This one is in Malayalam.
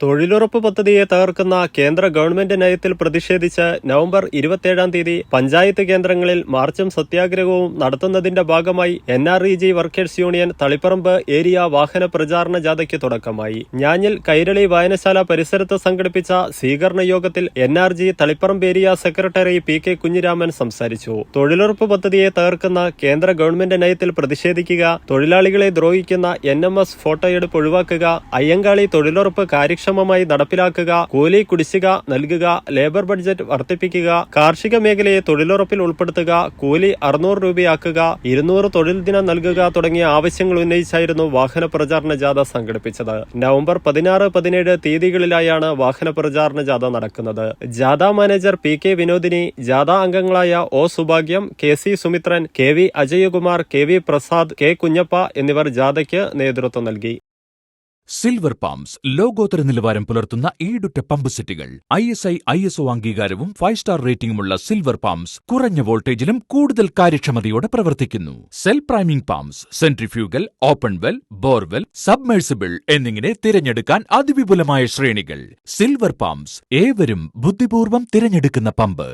തൊഴിലുറപ്പ് പദ്ധതിയെ തകർക്കുന്ന കേന്ദ്ര ഗവൺമെന്റ് നയത്തിൽ പ്രതിഷേധിച്ച് നവംബർ 27-ാം തീയതി പഞ്ചായത്ത് കേന്ദ്രങ്ങളിൽ മാർച്ചും സത്യാഗ്രഹവും നടത്തുന്നതിന്റെ ഭാഗമായി NREG workers union Taliparamba area വാഹന പ്രചാരണ ജാഥയ്ക്ക് തുടക്കമായി. ഞാഞ്ഞിൽ കൈരളി വായനശാല പരിസരത്ത് സംഘടിപ്പിച്ച സ്വീകരണ യോഗത്തിൽ NRG Taliparamba area secretary PK Kunhiraman സംസാരിച്ചു. തൊഴിലുറപ്പ് പദ്ധതിയെ തകർക്കുന്ന കേന്ദ്ര ഗവൺമെന്റ് നയത്തിൽ പ്രതിഷേധിക്കുക, തൊഴിലാളികളെ ദ്രോഹിക്കുന്ന NMS ഫോട്ടോയെടുപ്പ് ഒഴിവാക്കുക, അയ്യങ്കാളി തൊഴിലുറപ്പ് കാര്യക്ഷമമായി നടപ്പിലാക്കുക, കൂലി കുടിശ്ശിക നൽകുക, ലേബർ ബഡ്ജറ്റ് വർദ്ധിപ്പിക്കുക, കാർഷിക മേഖലയെ തൊഴിലുറപ്പിൽ ഉൾപ്പെടുത്തുക, കൂലി 600 രൂപയാക്കുക, 200 തൊഴിൽ ദിനം നൽകുക തുടങ്ങിയ ആവശ്യങ്ങൾ ഉന്നയിച്ചായിരുന്നു വാഹന പ്രചാരണ ജാഥ സംഘടിപ്പിച്ചത്. നവംബർ 16, 17 തീയതികളിലായാണ് വാഹന പ്രചാരണ ജാഥ നടക്കുന്നത്. ജാഥ മാനേജർ PK വിനോദിനി, ജാഥ അംഗങ്ങളായ O Subhagyam, KC Sumithran, KV Ajayakumar, KV Prasad, K Kunjappa എന്നിവർ ജാഥയ്ക്ക് നേതൃത്വം നൽകി. സിൽവർ പമ്പ്സ് ലോകോത്തര നിലവാരം പുലർത്തുന്ന ഈടുറ്റ പമ്പ് സെറ്റുകൾ, ISI ISO അംഗീകാരവും 5 സ്റ്റാർ റേറ്റിംഗുമുള്ള സിൽവർ പമ്പ്സ് കുറഞ്ഞ വോൾട്ടേജിലും കൂടുതൽ കാര്യക്ഷമതയോടെ പ്രവർത്തിക്കുന്നു. Self priming pumps, centrifugal, open well, borewell, submersible എന്നിങ്ങനെ തിരഞ്ഞെടുക്കാൻ അതിവിപുലമായ ശ്രേണികൾ. സിൽവർ പമ്പ്സ്, ഏവരും ബുദ്ധിപൂർവ്വം തിരഞ്ഞെടുക്കുന്ന പമ്പ്.